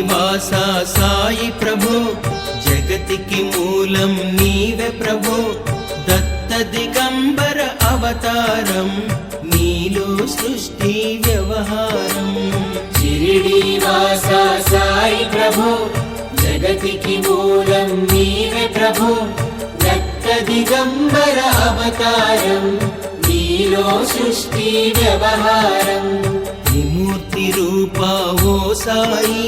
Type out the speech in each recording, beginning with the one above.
వాస సాయి ప్రభో జగతికి మూలం నీవే ప్రభో దత్త దిగంబర అవతారం నీలో సృష్టి వ్యవహారం షిరిడి వాస సాయి ప్రభో జగతికి మూలం నీవే ప్రభో దత్త దిగంబర అవతారం నీలో సృష్టి వ్యవహారం త్రిమూర్తి రూపా ఓ సాయి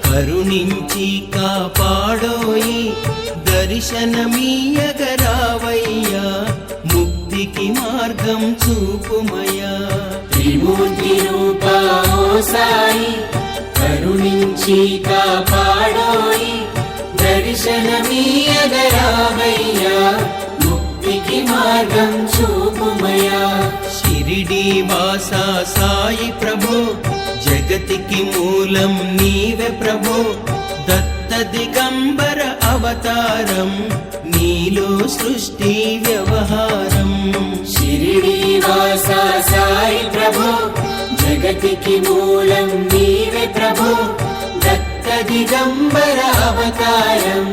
కరుణించి కాపాడోయి దర్శనమీయగరావయ్యా ముక్తికి మార్గం చూపుమయ్యా త్రిమూర్తి రూపా ఓ సాయి కరుణించి కాపాడోయి దర్శనమీయగరావయ్యా ముక్తికి మార్గం చూపుమయ్యా షిరిడి వాస సాయి ప్రభో జగతికి మూలం నీవే ప్రభో దత్త దిగంబర అవతారం నీలో సృష్టి వ్యవహారం షిరిడి వాస సాయి ప్రభో జగతికి మూలం నీవే ప్రభో దత్త దిగంబర అవతారం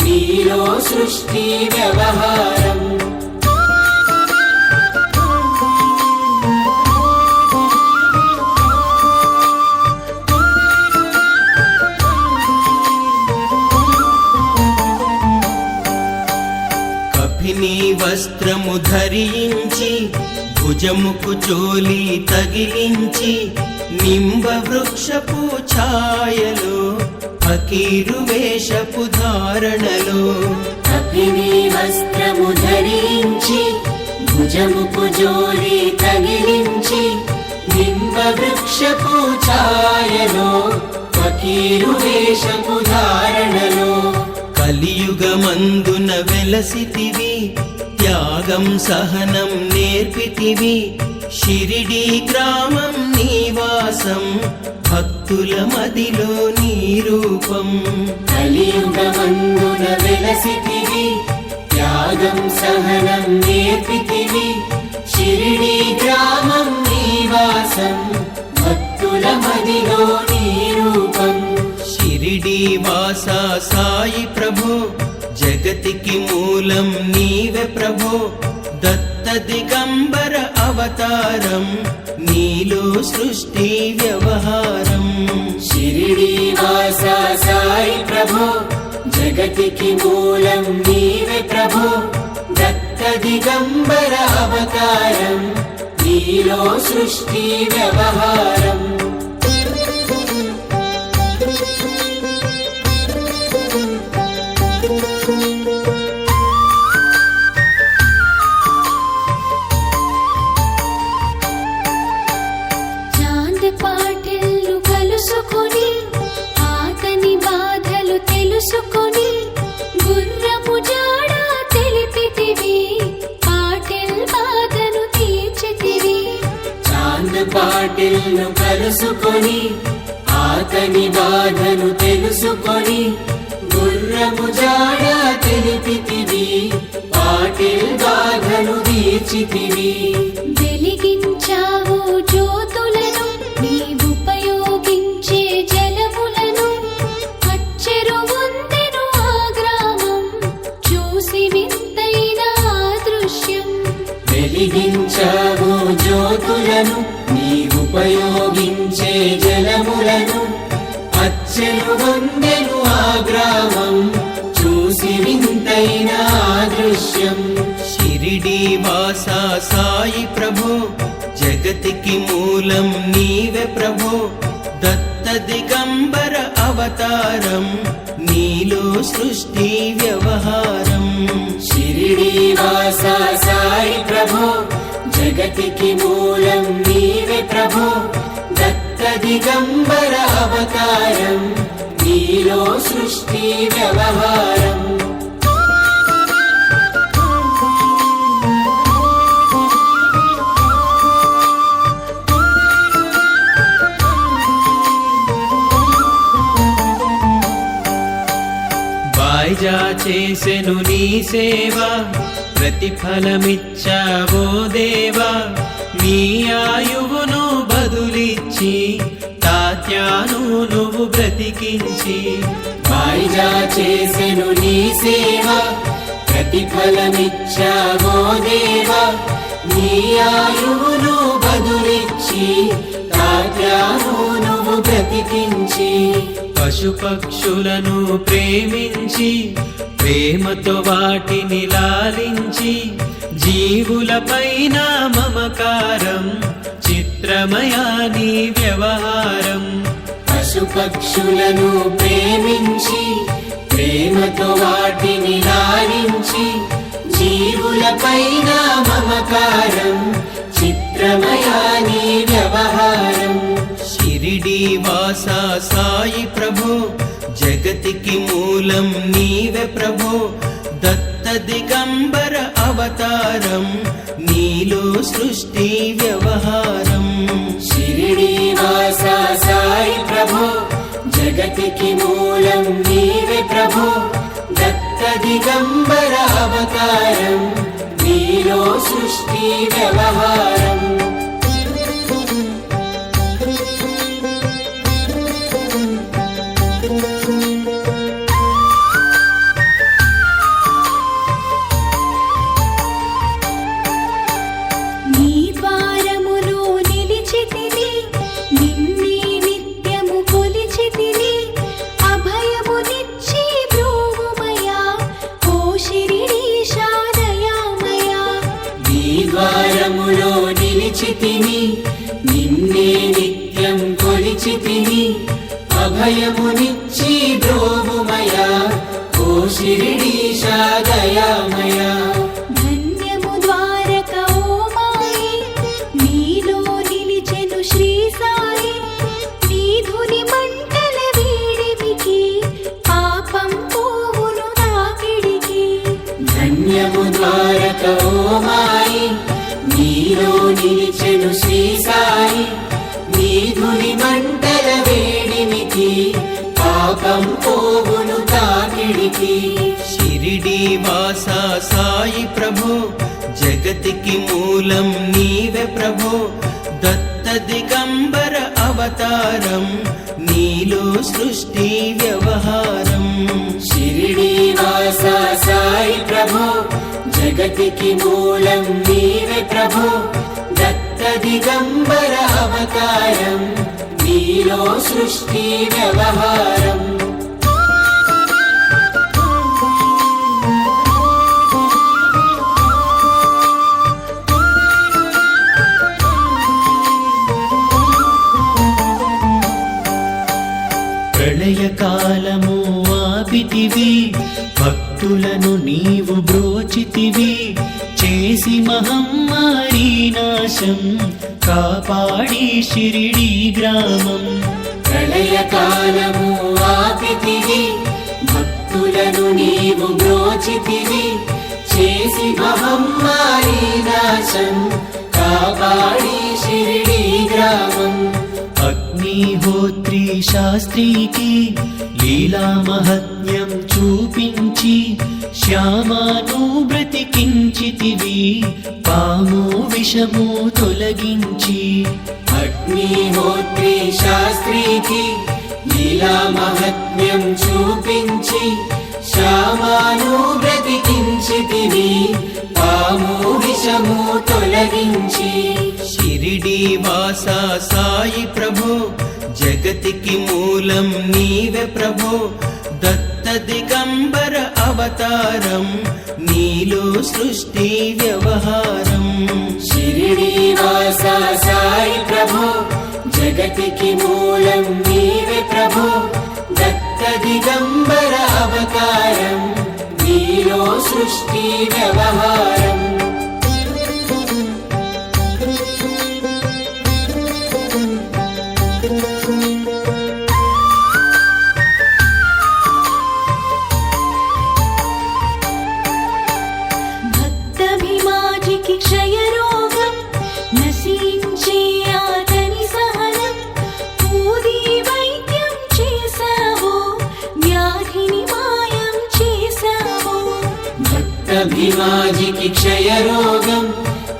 నీలో సృష్టి వ్యవహారం కపిని వస్త్రము ధరించి భుజముకు చోలి తగిలించి నింబ వృక్షపు ఛాయలో ఫకీరు వేషపు ధారణలో కపిని వస్త్రము ధరించి భుజముకు జోలి తగిలించి నింబ వృక్షపు ఛాయలో ఫకీరు వేషపు ధారణలో కలియుగమందున వెలసితివి త్యాగం సహనం నేర్పితివి షిరిడి గ్రామం నివాసం భక్తుల మదిలో నీ రూపం కలియుగమందున వెలసితివి త్యాగం సహనం నేర్పితివి షిరిడి గ్రామం నివాసం భక్తుల మదిలో నీ రూపం షిరిడి వాస సాయి ప్రభో జగతికి మూలం నీవే ప్రభో దత్త దిగంబర అవతారం నీలో సృష్టి వ్యవహారం షిరిడి వాస సాయి ప్రభో జగతికి మూలం నీవే ప్రభో దత్త దిగంబర అవతారం నీలో సృష్టి వ్యవహారం తెలుసుకొని గుర్రపు జాడ తెలిపితివి పాటిల్ బాధను తీర్చితివి చాంద్ పాటిల్ను కలుసుకొని ఆతని బాధను తెలుసుకొని గుర్రపు జాడ తెలిపితివి పాటిల్ బాధను తీర్చితివి వెలిగించావు జ్యోతులను నీవుపయోగించే జలములను అచ్చెరువొందెను ఆ గ్రామం చూసి వింతైన దృశ్యం వెలిగించావు జ్యోతులను నీవుపయోగించే జలములను అచ్చెరువొందెను ఆ గ్రామం చూసి వింతైన దృశ్యం షిరిడి వాస సాయి ప్రభో జగతికి మూలం నీవే ప్రభో దత్త దిగంబర అవతారం నీలో సృష్టి వ్యవహారం షిరిడి వాస సాయి ప్రభో జగతికి మూలం నీవే ప్రభో దత్త దిగంబర అవతారం నీలో సృష్టి వ్యవహారం వాయిజా చేసెను నీ సేవ ప్రతిఫలమిచ్చావో దేవా నీ ఆయువును బదులిచ్చి తాత్య తాత్యాను నువ్వు బ్రతికించి వాయిదా చేసెను నీ సేవ ప్రతిఫలమిచ్చావో దేవా నీ ఆయువును బదులిచ్చి తాత్యాను నువ్వు బ్రతికించి పశుపక్షులను ప్రేమించి ప్రేమతో వాటిని లాలించి జీవులపైన మమకారం చిత్రమయా నీ వ్యవహారం పశుపక్షులను ప్రేమించి ప్రేమతో వాటిని లాలించి జీవులపైన మమకారం చిత్రమయా నీ వ్యవహారం షిరిడి వాసా సాయి ప్రభో జగతికి మూలం నీవే ప్రభో దత్త దిగంబర అవతారం నీలో సృష్టి వ్యవహారం షిరిడి వాసా సాయి ప్రభో జగతికి మూలం నీవే ప్రభో దత్త దిగంబర అవతారం నీలో సృష్టి వ్యవహారం నీ ద్వారములో నిలిచితిని నిన్నే నిత్యము కొలిచితిని అభయమునిచ్చి బ్రోవుమయా ఓ శిరిడీశా దయామయా నీ ద్వారములో నిలిచితిని నిన్నే నిత్యం కొలిచితిని అభయమునిచ్చి బ్రోవుమయా ఓ శిరిడీశా దయామయా ధన్యము ద్వారక ఓ మాయి నీలో నిలిచెను శ్రీ సాయి నీ ధుని మంటల వీడిమికి పాపం పోవును తాకిడికి ధన్యము ద్వారక ఓ మాయి నీలో నిలిచెను శ్రీ సాయి నీ ధుని మంటల వేడిమికి పాపం పోవును తాకిడికి షిరిడి వాసా సాయి ప్రభో జగతికి మూలం నీవే ప్రభో దత్త దిగంబర అవతారం నీలో సృష్టి వ్యవహారం షిరిడి వాసా సాయి ప్రభో జగతికి మూలం నీవే ప్రభో దత్త దిగంబర అవతారం నీలో సృష్టి వ్యవహారం ప్రళయకాలము ఆపితివి భక్తులను నీవు బ్రోచితివి చేసి మహమ్మారి నాశం కాపాడి షిరిడి గ్రామం ప్రళయకాలము ఆపితివి భక్తులను నీవు బ్రోచితివి చేసి మహమ్మారి నాశం కాపాడి షిరిడి గ్రామం అగ్నిహోత్రి శాస్త్రికి లీలా మహత్యం చూపించి శ్యామాను బ్రతికించితివి పాము విషము తొలగించి అగ్నిహోత్రి శాస్త్రికి లీలా మహత్మ్యం చూపించి శ్యామాను బ్రతికించితివి పాము విషము తొలగించి షిరిడి వాసా సాయి ప్రభో జగతికి మూలం నీవే ప్రభో దత్త దిగంబర అవతారం నీలో సృష్టి వ్యవహారం షిరిడి వాసా సాయి ప్రభో జగతికి మూలం నీవే ప్రభో దత్త దిగంబర అవతారం నీలో సృష్టి వ్యవహారం భక్తభిమాజికి క్షయరోగం నశించే ఆతని సహనం పూది వైద్యం చేశావో వ్యాధిని మాయం చేశావో భక్తభిమాజికి క్షయరోగం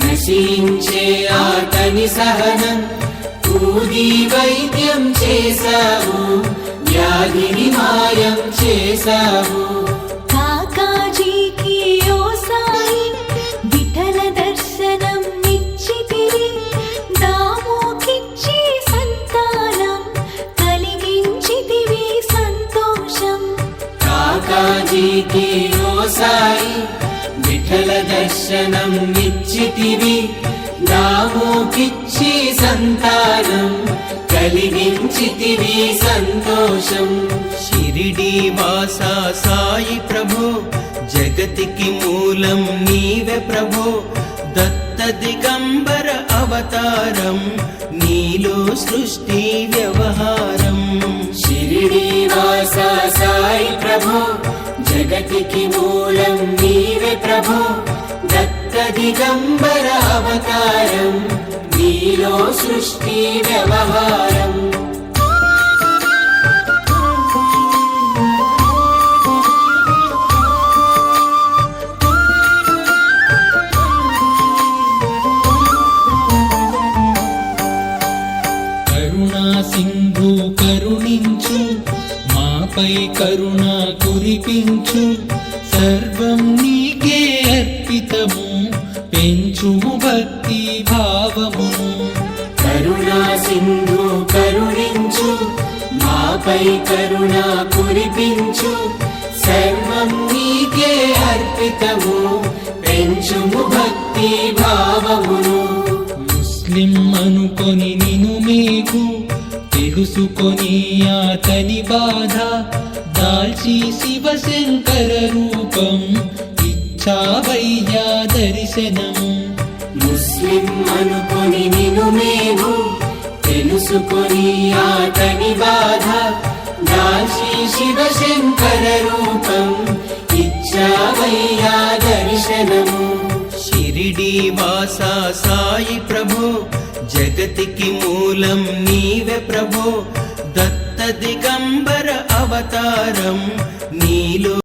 నశించే ఆతని సహనం ఊది వైద్యం చేశావు, వ్యాధిని మాయం చేశావు. కాకాజీకి ఓ సాయి విఠల దర్శనం ఇచ్చితివి, దామోకిచ్చి సంతానం కలిగించితివి సంతోషం. కాకాజీకి ఓ సాయి విఠల దర్శనం ఇచ్చితివి, దామోకిచ్చి సంతానం కలిగించితివి సంతోషం. షిరిడి వాసా సాయి ప్రభో జగతికి మూలం నీవే ప్రభో, దత్త దిగంబర అవతారం నీలో సృష్టి వ్యవహారం. షిరిడి వాసా సాయి ప్రభో జగతికి మూలం నీవే ప్రభో, దత్త దిగంబర అవతారం నీలో సృష్టి వ్యవహారం. కరుణా సింధు కరుణించు, మాపై కరుణ కురిపించు, సర్వం నీకే అర్పితము, పెంచుము భక్తి భావమును. కరుణా సింధు కరుణించు, మాపై కరుణ కురిపించు, సర్వం నీకే అర్పితము, పెంచుము భక్తి భావమును. ముస్లిం అనుకొని నిను మేకు, తెలుసుకొని అతని బాధ, దాల్చి శివశంకర రూపం ఇచ్చావయ్యా దర్శనము. ముస్లిం అనుకొని నిను మేము, తెలుసుకొని అతని బాధ, దాల్చి శివశంకర రూపం ఇచ్చావయ్యా దర్శనము. షిరిడి వాసా సాయి ప్రభో జగతికి మూలం నీవే ప్రభో, దత్త దిగంబర అవతారం నీలో